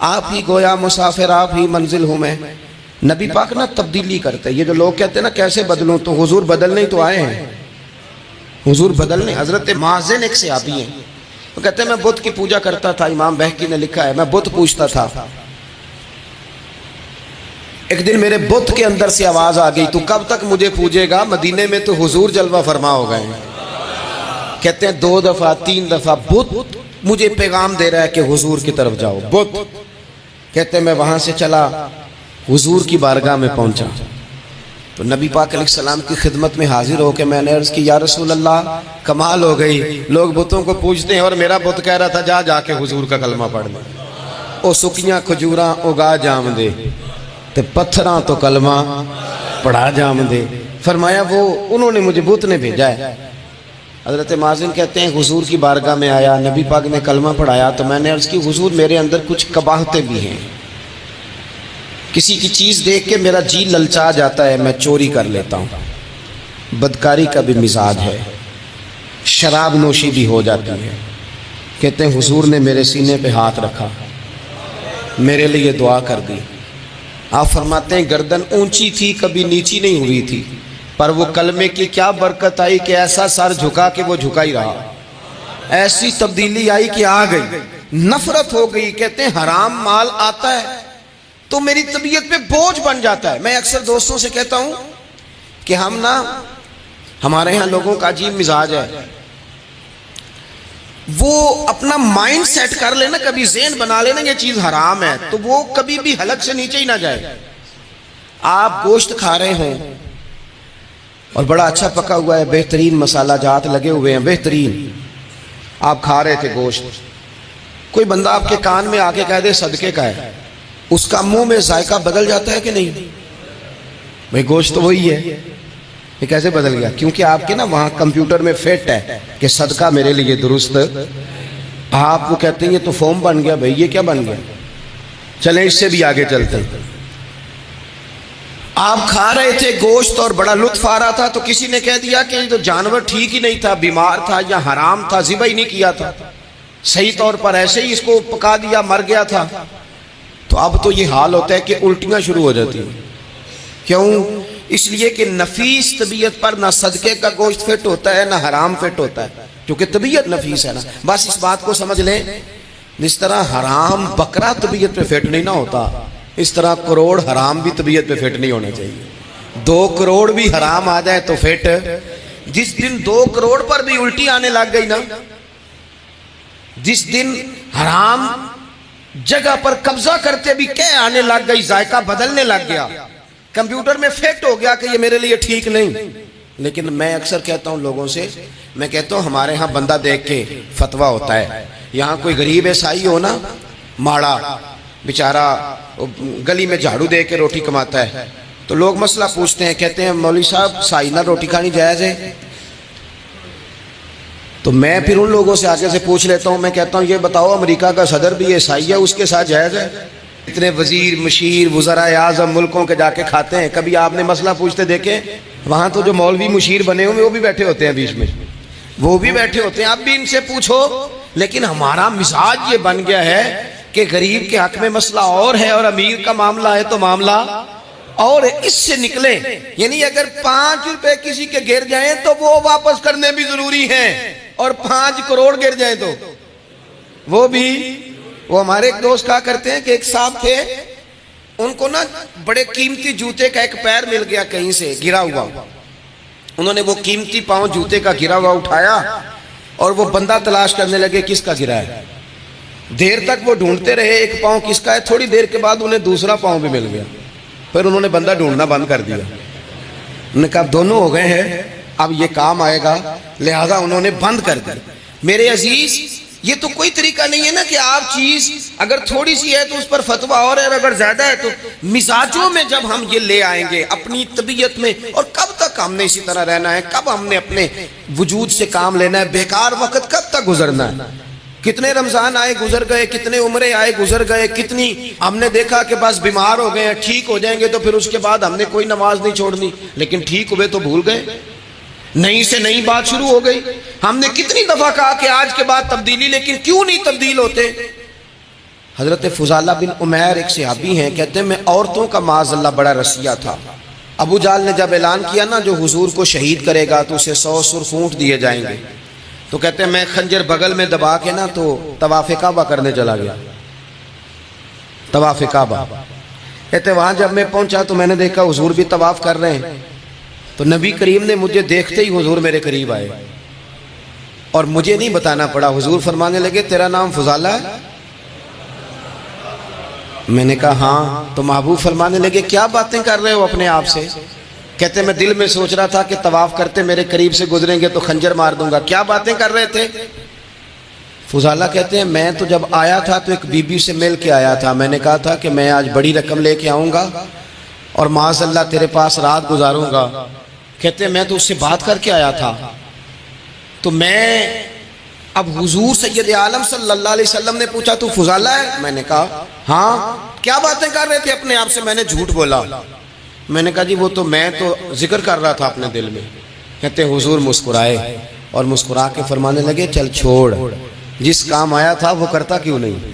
S1: آپ ہی گویا مسافر آپ ہی منزل ہوں میں۔ نبی پاک نہ تبدیلی کرتے۔ یہ جو لوگ کہتے ہیں نا کیسے بدلوں، تو حضور بدلنے ہی تو آئے ہیں، حضور بدلنے۔ حضرت مازن ایک صحابی ہیں، وہ کہتے ہیں میں بت کی پوجا کرتا تھا، امام بہقی نے لکھا ہے میں بت پوجتا تھا۔ ایک دن میرے بت کے اندر سے آواز آ گئی تو کب تک مجھے پوجے گا، مدینے میں تو حضور جلوہ فرما ہو گئے ہیں۔ کہتے ہیں 2 دفعہ 3 دفعہ بت مجھے پیغام دے رہا ہے کہ حضور کی طرف جاؤ۔ بت کہتے ہیں میں وہاں سے چلا، حضور کی بارگاہ میں پہنچا تو نبی پاک علیہ السلام کی خدمت میں حاضر ہو کے میں نے عرض کی یا رسول اللہ کمال ہو گئی، لوگ بتوں کو پوجتے ہیں اور میرا بت کہہ رہا تھا جا کے حضور کا کلمہ پڑھ لے۔ او سکیاں کھجوراں اگا جام دے تے پتھراں تو کلمہ پڑھا جام دے۔ فرمایا وہ انہوں نے مجھے بت نے بھیجا ہے۔ حضرت مازن کہتے ہیں حضور کی بارگاہ میں آیا، نبی پاک نے کلمہ پڑھایا تو میں نے عرض کی حضور میرے اندر کچھ قباہتیں بھی ہیں، کسی کی چیز دیکھ کے میرا جی للچا جاتا ہے، میں چوری کر لیتا ہوں، بدکاری کا بھی مزاج ہے، شراب نوشی بھی ہو جاتی ہے۔ کہتے ہیں حضور نے میرے سینے پہ ہاتھ رکھا، میرے لیے دعا کر دی۔ آپ فرماتے ہیں گردن اونچی تھی کبھی نیچی نہیں ہوئی تھی، پر وہ کلمے کی کیا برکت آئی کہ ایسا سر جھکا کہ وہ جھکا ہی رہا، ایسی تبدیلی آئی کہ آ گئی، نفرت ہو گئی۔ کہتے ہیں حرام مال آتا ہے تو میری طبیعت پہ بوجھ بن جاتا ہے۔ میں اکثر دوستوں سے کہتا ہوں کہ ہمارے ہاں لوگوں کا عجیب مزاج ہے، وہ اپنا مائنڈ سیٹ کر لینا، کبھی ذہن بنا لینا یہ چیز حرام ہے تو وہ کبھی بھی حلق سے نیچے ہی نہ جائے۔ آپ گوشت کھا رہے ہوں اور بڑا اچھا پکا ہوا ہے، بہترین مسالہ جات لگے ہوئے ہیں، بہترین، آپ کھا رہے تھے گوشت، کوئی بندہ آپ کے کان میں آ کے کہہ دے صدقے کا ہے، اس کا منہ میں ذائقہ بدل جاتا ہے کہ نہیں؟ بھئی گوشت تو وہی ہے، یہ کیسے بدل گیا؟ کیونکہ آپ کے نا وہاں کمپیوٹر میں فٹ ہے کہ صدقہ میرے لیے درست، آپ وہ کہتے ہیں یہ تو فارم بن گیا۔ بھئی یہ کیا بن گیا؟ چلیں اس سے بھی آگے چلتے ہیں۔ آپ کھا رہے تھے گوشت اور بڑا لطف آ رہا تھا تو کسی نے کہہ دیا کہ یہ تو جانور ٹھیک ہی نہیں تھا، بیمار تھا یا حرام تھا، ذبح ہی نہیں کیا تھا، صحیح طور پر ایسے ہی اس کو پکا دیا، مر گیا تھا۔ تو اب تو یہ حال ہوتا ہے کہ الٹیاں شروع ہو جاتی ہیں۔ کیوں؟ اس لیے کہ نفیس طبیعت پر نہ صدقے کا گوشت فٹ ہوتا ہے نہ حرام فٹ ہوتا ہے، کیونکہ طبیعت نفیس ہے نا۔ بس اس بات کو سمجھ لیں، جس طرح حرام بکرا طبیعت پہ فٹ نہیں نہ ہوتا، اس طرح کروڑ حرام بھی طبیعت پہ فٹ نہیں ہونا چاہیے۔ 2 کروڑ بھی حرام آ جائے تو فٹ، جس دن 2 کروڑ پر بھی الٹی آنے لگ گئی نا، جس دن حرام جگہ پر قبضہ کرتے بھی کہہ آنے لگ گئی، ذائقہ بدلنے لگ گیا، کمپیوٹر میں فٹ ہو گیا کہ یہ میرے لیے ٹھیک نہیں۔ لیکن میں اکثر کہتا ہوں لوگوں سے، میں کہتا ہوں ہمارے ہاں بندہ دیکھ کے فتویٰ ہوتا ہے، یہاں کوئی غریب عیسائی ہو نا، ماڑا بیچارہ گلی میں جھاڑو دے کے روٹی کماتا ہے، تو لوگ مسئلہ پوچھتے ہیں، کہتے ہیں مولوی صاحب سائنہ روٹی کھانی جائز ہے؟ تو میں پھر ان لوگوں سے آگے سے پوچھ لیتا ہوں، میں کہتا ہوں یہ بتاؤ امریکہ کا صدر بھی عیسائی ہے، اس کے ساتھ جائز ہے؟ اتنے وزیر مشیر وزراء اعظم ملکوں کے جا کے کھاتے ہیں، کبھی آپ نے مسئلہ پوچھتے دیکھیں؟ وہاں تو جو مولوی مشیر بنے ہوئے وہ بھی بیٹھے ہوتے ہیں بیچ میں، وہ بھی بیٹھے ہوتے ہیں، اب بھی ان سے پوچھو۔ لیکن ہمارا مزاج یہ بن گیا ہے کہ غریب کے حق میں مسئلہ اور ہے اور امیر کا معاملہ ہے تو معاملہ اور اس سے نکلے۔ یعنی اگر 5 روپے کسی کے گر جائیں تو وہ واپس کرنے بھی ضروری ہیں، اور 5 کروڑ گر جائیں تو وہ بھی۔ وہ ہمارے ایک دوست کہا کرتے ہیں کہ ایک صاحب تھے، ان کو نا بڑے قیمتی جوتے کا ایک پیر مل گیا کہیں سے گرا ہوا، انہوں نے وہ قیمتی پاؤں جوتے کا گرا ہوا اٹھایا اور وہ بندہ تلاش کرنے لگے کس کا گرا ہے۔ دیر تک وہ ڈھونڈتے رہے ایک پاؤں کس کا ہے، تھوڑی دیر کے بعد انہیں دوسرا پاؤں بھی مل گیا، پھر انہوں نے بندہ ڈھونڈنا بند کر دیا۔ انہوں نے کہا دونوں ہو گئے ہیں، اب یہ کام آئے گا، لہذا انہوں نے بند کر دی۔ میرے عزیز، یہ تو کوئی طریقہ نہیں ہے نا کہ آپ چیز اگر تھوڑی سی ہے تو اس پر فتویٰ اور ہے، اگر زیادہ ہے تو مزاجوں میں جب ہم یہ لے آئیں گے اپنی طبیعت میں، اور کب تک ہم نے اسی طرح رہنا ہے، کب ہم نے اپنے وجود سے کام لینا ہے، بیکار وقت کب تک گزرنا ہے۔ کتنے رمضان آئے گزر گئے، کتنے عمرے آئے گزر گئے، کتنی ہم نے دیکھا کہ بس بیمار ہو گئے ہیں، ٹھیک ہو جائیں گے تو پھر اس کے بعد ہم نے کوئی نماز نہیں چھوڑنی، لیکن ٹھیک ہوئے تو بھول گئے، نئی سے نئی بات شروع ہو گئی۔ ہم نے کتنی دفعہ کہا کہ آج کے بعد تبدیلی، لیکن کیوں نہیں تبدیل ہوتے؟ حضرت فضالہ بن عمیر ایک صحابی ہیں، کہتے ہیں میں عورتوں کا معاذ اللہ بڑا رسیہ تھا۔ ابو جہل نے جب اعلان کیا نا جو حضور کو شہید کرے گا تو اسے 100 سرخ اونٹ دیے جائیں گے، تو کہتے ہیں میں خنجر بغل میں دبا کے نا تو طواف کعبہ کرنے چلا گیا، طواف کعبہ۔ کہتے وہاں جب میں پہنچا تو میں نے دیکھا حضور بھی طواف کر رہے ہیں، تو نبی کریم نے مجھے دیکھتے ہی حضور میرے قریب آئے اور مجھے نہیں بتانا پڑا، حضور فرمانے لگے تیرا نام فضالہ ہے؟ میں نے کہا ہاں۔ تو محبوب فرمانے لگے کیا باتیں کر رہے ہو اپنے آپ سے؟ کہتے میں دل میں سوچ رہا تھا کہ طواف کرتے میرے قریب سے گزریں گے تو خنجر مار دوں گا، کیا باتیں کر رہے تھے؟ فضالہ کہتے ہیں میں تو جب آیا تھا تو ایک بی بی سے مل کے آیا تھا، میں نے کہا تھا کہ میں آج بڑی رقم لے کے آؤں گا اور معاذ اللہ تیرے پاس رات گزاروں گا۔ کہتے ہیں میں تو اس سے بات کر کے آیا تھا، تو میں اب حضور سید عالم صلی اللہ علیہ وسلم نے پوچھا تو فضالہ ہے؟ میں نے کہا ہاں۔ کیا باتیں کر رہے تھے اپنے آپ سے؟ میں نے جھوٹ بولا، میں نے کہا جی وہ تو میں تو ذکر کر رہا تھا اپنے دل میں۔ کہتے ہیں حضور مسکرائے اور مسکرا کے فرمانے لگے چل چھوڑ، جس کام آیا تھا وہ کرتا کیوں نہیں؟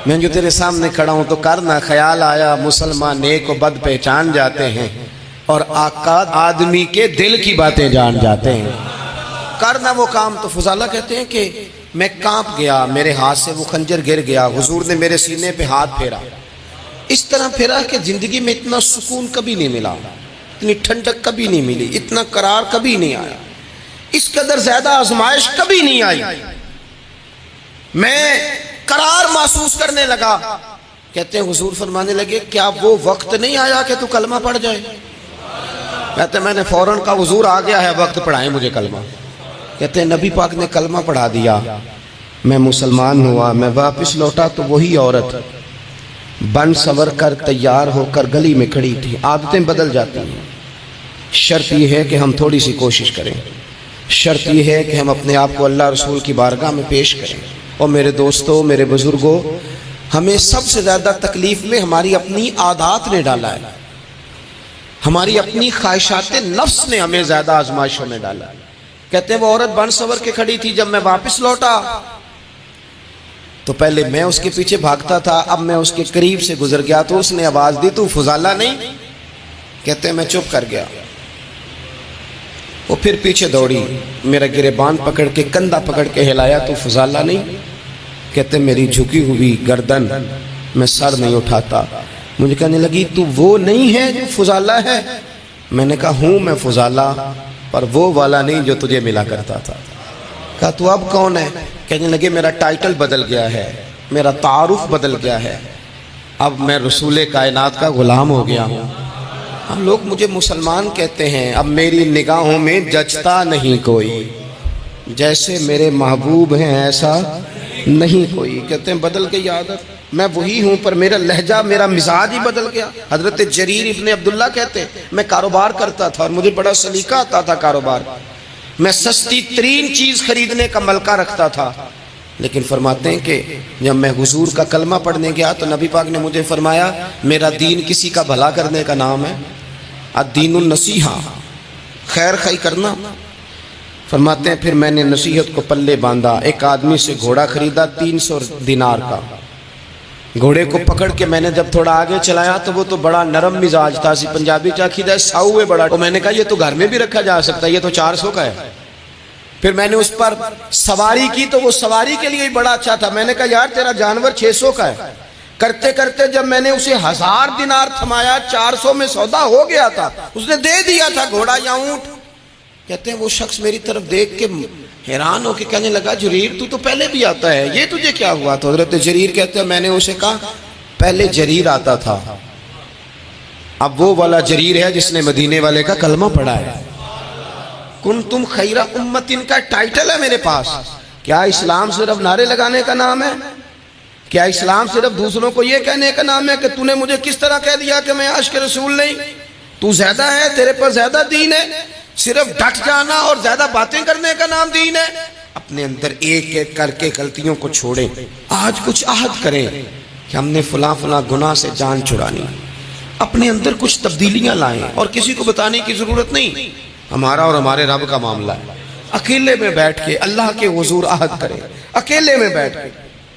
S1: میں جو تیرے سامنے کھڑا ہوں تو کرنا، خیال آیا مسلمان نیک و بد پہچان جاتے ہیں اور آقا آدمی کے دل کی باتیں جان جاتے ہیں، کرنا وہ کام۔ تو فضالہ کہتے ہیں کہ میں کانپ گیا، میرے ہاتھ سے وہ خنجر گر گیا، حضور نے میرے سینے پہ ہاتھ پھیرا، اس طرح پھیرا کہ زندگی میں اتنا سکون کبھی نہیں ملا، اتنی ٹھنڈک کبھی نہیں ملی، اتنا قرار کبھی نہیں آیا، اس قدر زیادہ آزمائش کبھی نہیں آئی، میں قرار محسوس کرنے لگا۔ کہتے ہیں حضور فرمانے لگے کیا وہ وقت نہیں آیا کہ تو کلمہ پڑھ جائے؟ کہتے ہیں میں نے فوراً کہا حضور آ گیا ہے وقت، پڑھائیں مجھے کلمہ۔ کہتے ہیں نبی پاک نے کلمہ پڑھا دیا، میں مسلمان ہوا، میں واپس لوٹا تو وہی عورت بن سور کر تیار ہو کر گلی میں کھڑی تھی۔ عادتیں بدل جاتی ہیں، شرط یہ ہے کہ ہم تھوڑی سی کوشش کریں، شرط یہ ہے کہ ہم اپنے آپ کو اللہ رسول کی بارگاہ میں پیش کریں۔ اور میرے دوستوں، میرے بزرگوں، ہمیں سب سے زیادہ تکلیف میں ہماری اپنی عادات نے ڈالا ہے، ہماری اپنی خواہشات نفس نے ہمیں زیادہ آزمائشوں میں ڈالا ہے۔ کہتے ہیں وہ عورت بن سور کے کھڑی تھی، جب میں واپس لوٹا تو پہلے میں اس کے پیچھے بھاگتا تھا، اب میں اس کے قریب سے گزر گیا تو اس نے آواز دی تو فضالہ نہیں؟ کہتے ہیں میں چپ کر گیا، وہ پھر پیچھے دوڑی، میرا گریبان پکڑ کے کندھا پکڑ کے ہلایا تو فضالہ نہیں؟ کہتے ہیں میری جھکی ہوئی گردن، میں سر نہیں اٹھاتا، مجھے کہنے لگی تو وہ نہیں ہے جو فضالہ ہے؟ میں نے کہا ہوں میں فضالہ، پر وہ والا نہیں جو تجھے ملا کرتا تھا۔ کہا تو اب کون ہے؟ کہنے لگے میرا ٹائٹل بدل گیا ہے، میرا تعارف بدل گیا ہے، اب میں رسول کائنات کا غلام ہو گیا ہوں۔ ہم لوگ مجھے مسلمان کہتے ہیں، اب میری نگاہوں میں جچتا نہیں کوئی، جیسے میرے محبوب ہیں ایسا نہیں کوئی۔ کہتے ہیں بدل گئی عادت، میں وہی ہوں پر میرا لہجہ، میرا مزاج ہی بدل گیا۔ حضرت جریر ابن عبداللہ کہتے ہیں میں کاروبار کرتا تھا اور مجھے بڑا سلیقہ آتا تھا کاروبار، میں سستی ترین چیز خریدنے کا ملکہ رکھتا تھا، لیکن فرماتے ہیں کہ جب میں حضور کا کلمہ پڑھنے گیا تو نبی پاک نے مجھے فرمایا میرا دین کسی کا بھلا کرنے کا نام ہے، الدین النصیحہ، خیر خی کرنا۔ فرماتے ہیں پھر میں نے نصیحت کو پلے باندھا، ایک آدمی سے گھوڑا خریدا 300 دینار کا، گھوڑے کو پکڑ کے میں نے جب تھوڑا آگے چلایا تو وہ تو بڑا نرم مزاج تھا، سی پنجابی چاکیدہ ساؤ ہے بڑا، تو میں نے کہا یہ تو گھر میں بھی رکھا جا سکتا ہے، یہ تو 400 کا ہے۔ پھر میں نے اس پر سواری کی تو وہ سواری کے لیے ہی بڑا اچھا تھا، میں نے کہا یار تیرا جانور 600 کا ہے۔ کرتے کرتے جب میں نے اسے 1000 دینار تھمایا، 400 میں سودا ہو گیا تھا، اس نے دے دیا تھا گھوڑا یا اونٹ۔ کہتے ہیں وہ شخص میری طرف دیکھ کے حیران ہو کے کہنے لگا جریر تو پہلے بھی آتا ہے، یہ تجھے کیا ہوا؟ تو حضرت جریر کہتے ہیں میں نے اسے کہا پہلے جریر آتا تھا، اب وہ والا جریر ہے جس نے مدینے والے کا کلمہ پڑھا ہے۔ کنتم خیر امت کا ٹائٹل ہے میرے پاس۔ کیا اسلام صرف نعرے لگانے کا نام ہے؟ کیا اسلام صرف دوسروں کو یہ کہنے کا نام ہے کہ تو نے مجھے کس طرح کہہ دیا کہ میں عاشق رسول نہیں؟ تو زیادہ ہے، تیرے پر زیادہ دین ہے، صرف ڈٹ جانا اور زیادہ باتیں کرنے کا نام دین ہے؟ اپنے اندر ایک ایک کر کے غلطیوں کو چھوڑیں، آج کچھ عہد کریں کہ ہم نے فلاں فلاں گناہ سے جان چھڑانی، اپنے اندر کچھ تبدیلیاں لائیں، اور کسی کو بتانے کی ضرورت نہیں، ہمارا اور ہمارے رب کا معاملہ ہے۔ اکیلے میں بیٹھ کے اللہ کے حضور عہد کریں، اکیلے میں بیٹھ کے۔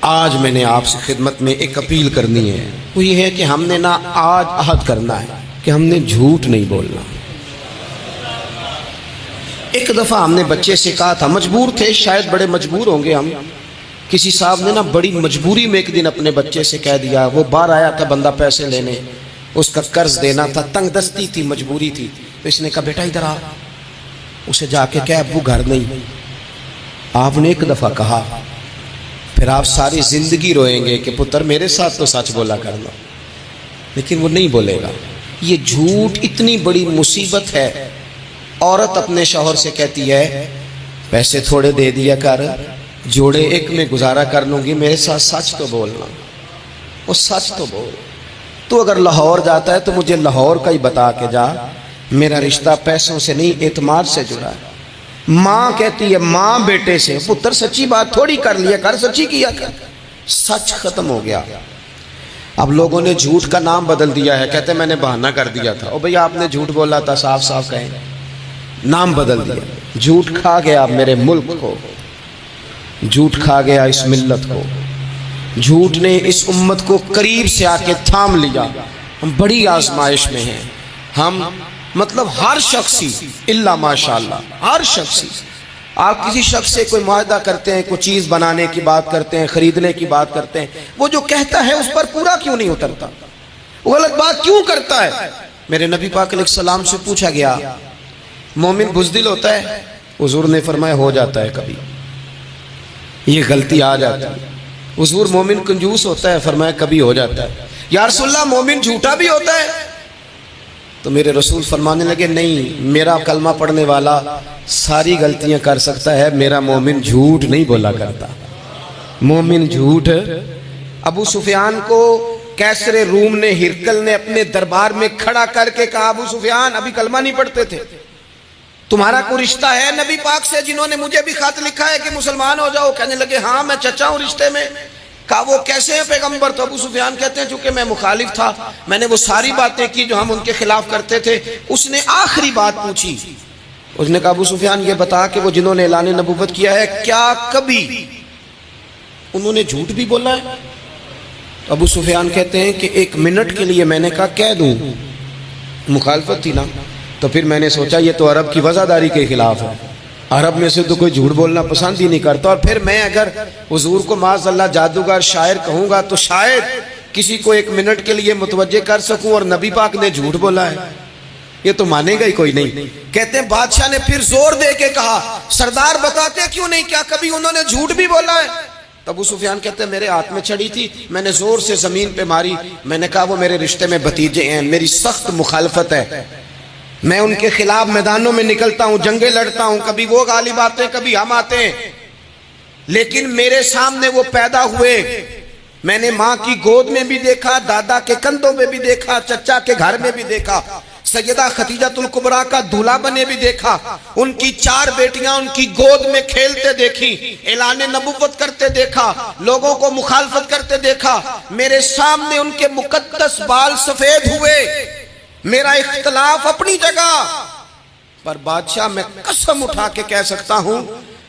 S1: آج میں نے آپ سے خدمت میں ایک اپیل کرنی ہے، وہ یہ ہے کہ ہم نے نہ آج عہد کرنا ہے کہ ہم نے جھوٹ نہیں بولنا۔ ایک دفعہ ہم نے بچے سے کہا تھا، مجبور تھے، شاید بڑے مجبور ہوں گے ہم، کسی صاحب نے نا بڑی مجبوری میں ایک دن اپنے بچے سے کہہ دیا، وہ باہر آیا تھا بندہ پیسے لینے، اس کا قرض دینا تھا، تنگ دستی تھی، مجبوری تھی، تو اس نے کہا بیٹا ادھر آ، اسے جا کے کہا ابو گھر نہیں۔ آپ نے ایک دفعہ کہا، پھر آپ ساری زندگی روئیں گے کہ پتر میرے ساتھ تو سچ بولا کرنا، لیکن وہ نہیں بولے گا۔ یہ جھوٹ اتنی بڑی مصیبت ہے۔ عورت اپنے شوہر سے کہتی ہے پیسے تھوڑے دے دیا کر، جوڑے ایک میں گزارا کر لوں گی، میرے ساتھ سچ تو بولنا، وہ سچ تو بول۔ تو اگر لاہور جاتا ہے تو مجھے لاہور کا ہی بتا کے جا، میرا رشتہ پیسوں سے نہیں اعتماد سے جڑا ہے۔ ماں کہتی ہے ماں بیٹے سے، پتر سچی بات تھوڑی کر لیا کر، سچی کیا کر۔ سچ ختم ہو گیا۔ اب لوگوں نے جھوٹ کا نام بدل دیا ہے، کہتے ہیں میں نے بہانہ کر دیا تھا۔ او بھئی آپ نے جھوٹ بولا تھا، صاف صاف کہیں، نام بدل دیا۔ جھوٹ کھا گیا میرے ملک کو، جھوٹ کھا گیا اس ملت کو، جھوٹ نے اس امت کو قریب سے آ کے تھام لیا۔ ہم بڑی آزمائش میں ہیں، ہم مطلب ہر شخصی الا ماشاءاللہ، ہر شخصی، آپ کسی شخص سے کوئی معاہدہ کرتے ہیں، کوئی چیز بنانے کی بات کرتے ہیں، خریدنے کی بات کرتے ہیں، وہ جو کہتا ہے اس پر پورا کیوں نہیں اترتا؟ وہ غلط بات کیوں کرتا ہے؟ میرے نبی پاک علیہ السلام سے پوچھا گیا مومن بزدل ہوتا ہے؟ حضور نے فرمایا ہو جاتا ہے کبھی، یہ غلطی آ جاتی ہے۔ حضور مومن کنجوس ہوتا ہے؟ فرمایا کبھی ہو جاتا ہے۔ یا رسول اللہ مومن جھوٹا بھی ہوتا ہے؟ تو میرے رسول فرمانے لگے نہیں، میرا کلمہ پڑھنے والا ساری غلطیاں کر سکتا ہے، میرا مومن جھوٹ نہیں بولا کرتا۔ مومن جھوٹ۔ ابو سفیان کو کیسر روم نے، ہرقل نے اپنے دربار میں کھڑا کر کے کہا ابو سفیان ابھی کلمہ نہیں پڑھتے تھے، تمہارا کوئی رشتہ ہے نبی پاک سے جنہوں نے مجھے بھی خط لکھا ہے کہ مسلمان ہو جاؤ؟ کہنے لگے ہاں میں چچا ہوں رشتے میں۔ کہا وہ کیسے ہیں پیغمبر؟ تو ابو سفیان کہتے ہیں چونکہ میں مخالف تھا، میں نے وہ ساری باتیں کی جو ہم ان کے خلاف کرتے تھے۔ اس نے آخری بات پوچھی، اس نے کہا ابو سفیان یہ بتا کہ وہ جنہوں نے اعلان نبوت کیا ہے کیا کبھی انہوں نے جھوٹ بھی بولا ہے؟ ابو سفیان کہتے ہیں کہ 1 منٹ کے لیے میں نے کہا کہہ دوں، مخالفت تھی نا، تو پھر میں نے سوچا یہ تو عرب کی وزاداری کے خلاف ہے، عرب میں سے تو کوئی جھوٹ بولنا پسند ہی نہیں کرتا، اور پھر میں اگر حضور کو معاذ اللہ جادوگر شاعر کہوں گا تو شاید کسی کو 1 منٹ کے لیے متوجہ کر سکوں، اور نبی پاک نے جھوٹ بولا ہے، یہ تو مانے گا ہی کوئی نہیں۔ کہتے ہیں بادشاہ نے پھر زور دے کے کہا سردار بتاتے کیوں نہیں، کیا کبھی انہوں نے جھوٹ بھی بولا ہے؟ تو ابو سفیان کہتے ہیں میرے ہاتھ میں چھڑی تھی، میں نے زور سے زمین پہ ماری، میں نے کہا وہ میرے رشتے میں بھتیجے ہیں، میری سخت مخالفت ہے، میں ان کے خلاف میدانوں میں نکلتا ہوں، جنگیں لڑتا ہوں، کبھی وہ غالب آتے ہیں کبھی ہم آتے ہیں، لیکن میرے سامنے وہ پیدا ہوئے، میں نے ماں کی گود میں بھی دیکھا، دادا کے کندھوں میں بھی دیکھا، چچا کے گھر میں بھی دیکھا، سیدہ خدیجۃ الکبریٰ کا دولہا بنے بھی دیکھا، ان کی 4 بیٹیاں ان کی گود میں کھیلتے دیکھی، اعلان نبوت کرتے دیکھا، لوگوں کو مخالفت کرتے دیکھا، میرے سامنے ان کے مقدس بال سفید ہوئے، میرا اختلاف اپنی جگہ، پر بادشاہ میں قسم اٹھا کے کہہ سکتا ہوں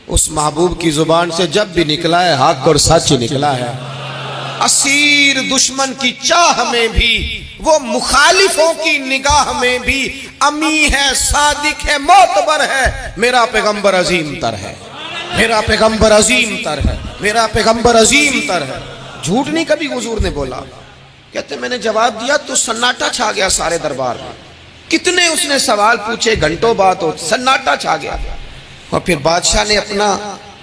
S1: اس محبوب کی زبان سے جب بھی نکلا ہے حق اور سچ نکلا ہے۔ اسیر دشمن کی چاہ میں بھی، وہ مخالفوں کی نگاہ میں بھی امی ہے، صادق ہے، معتبر ہے، میرا پیغمبر عظیم تر ہے، میرا پیغمبر عظیم تر ہے، میرا پیغمبر عظیم تر ہے۔ جھوٹ نہیں کبھی حضور نے بولا۔ کہتے میں نے جواب دیا تو سناٹا چھا گیا سارے دربار میں، کتنے اس نے سوال پوچھے، گھنٹوں بات ہو، سناٹا چھا گیا۔ اور پھر بادشاہ نے اپنا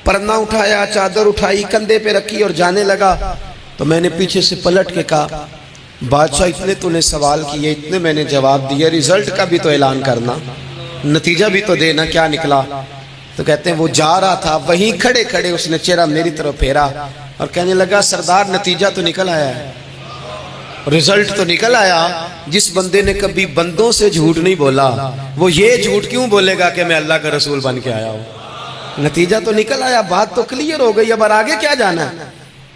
S1: پرنا اٹھایا، چادر اٹھائی، کندھے پہ رکھی اور جانے لگا، تو میں نے پیچھے سے پلٹ کے کہا بادشاہ اتنے تو نے سوال کیے، اتنے میں نے جواب دیا، رزلٹ کا بھی تو اعلان کرنا، نتیجہ بھی تو دینا، کیا نکلا؟ تو کہتے ہیں وہ جا رہا تھا، وہیں کھڑے کھڑے اس نے چہرہ میری طرف پھیرا اور کہنے لگا سردار نتیجہ تو نکل آیا ہے، رزلٹ تو نکل آیا۔ جس بندے نے کبھی بندوں سے جھوٹ نہیں بولا وہ یہ جھوٹ کیوں بولے گا کہ میں اللہ کا رسول بن کے آیا ہوں؟ نتیجہ تو نکل آیا، بات تو کلیئر ہو گئی، اب آگے کیا جانا ہے؟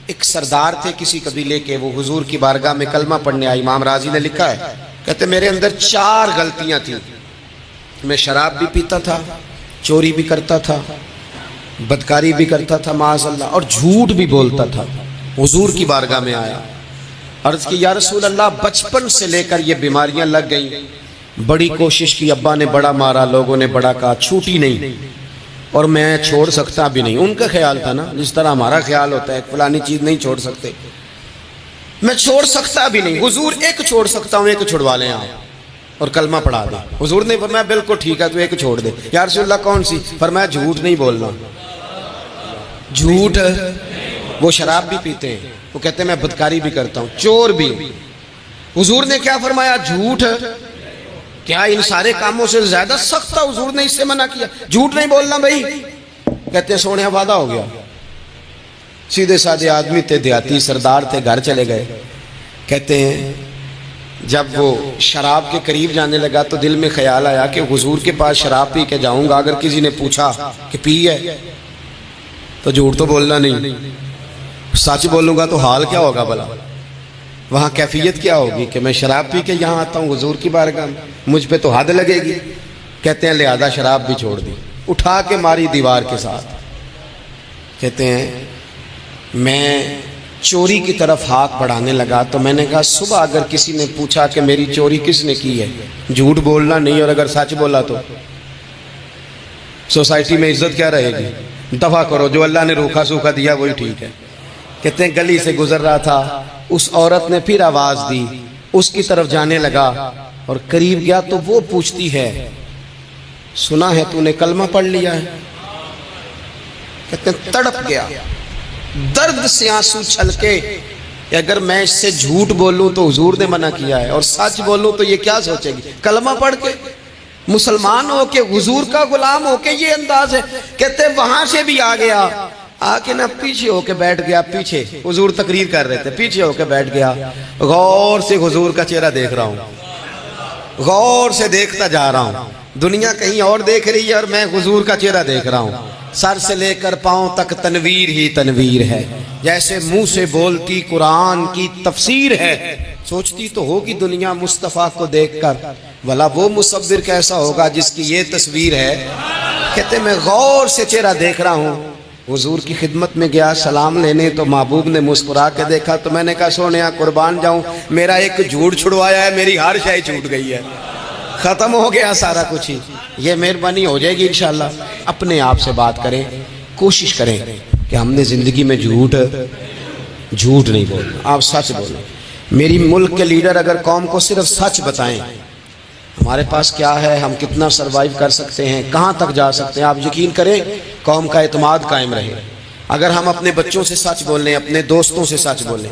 S1: ایک سردار تھے کسی قبیلے کے، وہ حضور کی بارگاہ میں کلمہ پڑھنے آئے، امام راضی نے لکھا ہے، کہتے میرے اندر 4 غلطیاں تھیں، میں شراب بھی پیتا تھا، چوری بھی کرتا تھا، بدکاری بھی کرتا تھا معاذ اللہ، اور جھوٹ بھی بولتا تھا۔ حضور کی بارگاہ میں آیا، عرض کی یا رسول اللہ بچپن سے لے کر یہ بیماریاں لگ گئیں، بڑی کوشش کی، ابا نے بڑا مارا، لوگوں نے بڑا کہا، چھوٹی نہیں، اور میں چھوڑ سکتا بھی نہیں۔ ان کا خیال تھا نا جس طرح ہمارا خیال ہوتا ہے فلانی چیز نہیں چھوڑ سکتے، میں چھوڑ سکتا بھی نہیں۔ حضور ایک چھوڑ سکتا ہوں، ایک چھڑوا لیں آپ اور کلمہ پڑھا دیں۔ حضور نے فرمایا بالکل ٹھیک ہے تو ایک چھوڑ دے۔ یا رسول اللہ کون سی؟ فرمایا جھوٹ نہیں بولنا۔ جھوٹ، وہ شراب بھی پیتے ہیں، وہ کہتے ہیں میں بدکاری بھی کرتا ہوں، چور بھی۔ حضور نے کیا فرمایا؟ جھوٹ۔ کیا ان سارے کاموں سے زیادہ سخت تھا حضور نے اس سے منع کیا؟ جھوٹ نہیں بولنا بھائی۔ کہتے ہیں سونے وعدہ ہو گیا۔ سیدھے سادے آدمی تھے، دیہاتی سردار تھے، گھر چلے گئے۔ کہتے ہیں جب وہ شراب کے قریب جانے لگا تو دل میں خیال آیا کہ حضور کے پاس شراب پی کے جاؤں گا، اگر کسی نے پوچھا کہ پی ہے تو جھوٹ تو بولنا نہیں، سچ بولوں گا تو حال کیا ہوگا بھلا، وہاں کیفیت کیا ہوگی کہ میں شراب پی کے یہاں آتا ہوں حضور کی بارگاہ میں، مجھ پہ تو حد لگے گی۔ کہتے ہیں لہذا شراب بھی چھوڑ دی، اٹھا کے ماری دیوار کے ساتھ۔ کہتے ہیں میں چوری کی طرف ہاتھ بڑھانے لگا تو میں نے کہا صبح اگر کسی نے پوچھا کہ میری چوری کس نے کی ہے، جھوٹ بولنا نہیں، اور اگر سچ بولا تو سوسائٹی میں عزت کیا رہے گی؟ دفع کرو، جو اللہ نے روکھا سوکھا دیا وہی ٹھیک ہے۔ کہتے ہیں گلی سے گزر رہا تھا، اس عورت نے پھر آواز دی، اس کی طرف جانے لگا اور قریب گیا تو وہ پوچھتی ہے سنا ہے تو نے کلمہ پڑھ لیا ہے؟ کہتے ہیں تڑپ گیا، درد سے آنسو چھلکے کہ اگر میں اس سے جھوٹ بولوں تو حضور نے منع کیا ہے، اور سچ بولوں تو یہ کیا سوچے گی؟ کلمہ پڑھ کے مسلمان ہو کے حضور کا غلام ہو کے یہ انداز ہے۔ کہتے ہیں وہاں سے بھی آ گیا، آ کے نہ پیچھے ہو کے بیٹھ گیا، پیچھے حضور تقریر کر رہے تھے، پیچھے ہو کے بیٹھ گیا، غور سے حضور کا چہرہ دیکھ رہا ہوں، غور سے دیکھتا جا رہا ہوں، دنیا کہیں اور دیکھ رہی ہے اور میں حضور کا چہرہ دیکھ رہا ہوں۔ سر سے لے کر پاؤں تک تنویر ہی تنویر ہے، جیسے منہ سے بولتی قرآن کی تفسیر ہے۔ سوچتی تو ہوگی دنیا مصطفیٰ کو دیکھ کر بھلا وہ مصور کیسا ہوگا جس کی یہ تصویر ہے۔ کہتے میں غور سے چہرہ دیکھ رہا ہوں، حضور کی خدمت میں گیا سلام لینے تو محبوب نے مسکرا کے دیکھا تو میں نے کہا سونیا قربان جاؤں، میرا ایک جھوٹ چھڑوایا ہے، میری ہر شے چھوٹ گئی ہے، ختم ہو گیا سارا کچھ ہی۔ یہ مہربانی ہو جائے گی انشاءاللہ۔ اپنے آپ سے بات کریں، کوشش کریں کہ ہم نے زندگی میں جھوٹ نہیں بولنا، آپ سچ بولیں۔ میری ملک کے لیڈر اگر قوم کو صرف سچ بتائیں ہمارے پاس کیا ہے، ہم کتنا سروائیو کر سکتے ہیں، کہاں تک جا سکتے ہیں، آپ یقین کریں قوم کا اعتماد قائم رہے۔ اگر ہم اپنے بچوں سے سچ بولیں، اپنے دوستوں سے سچ بولیں،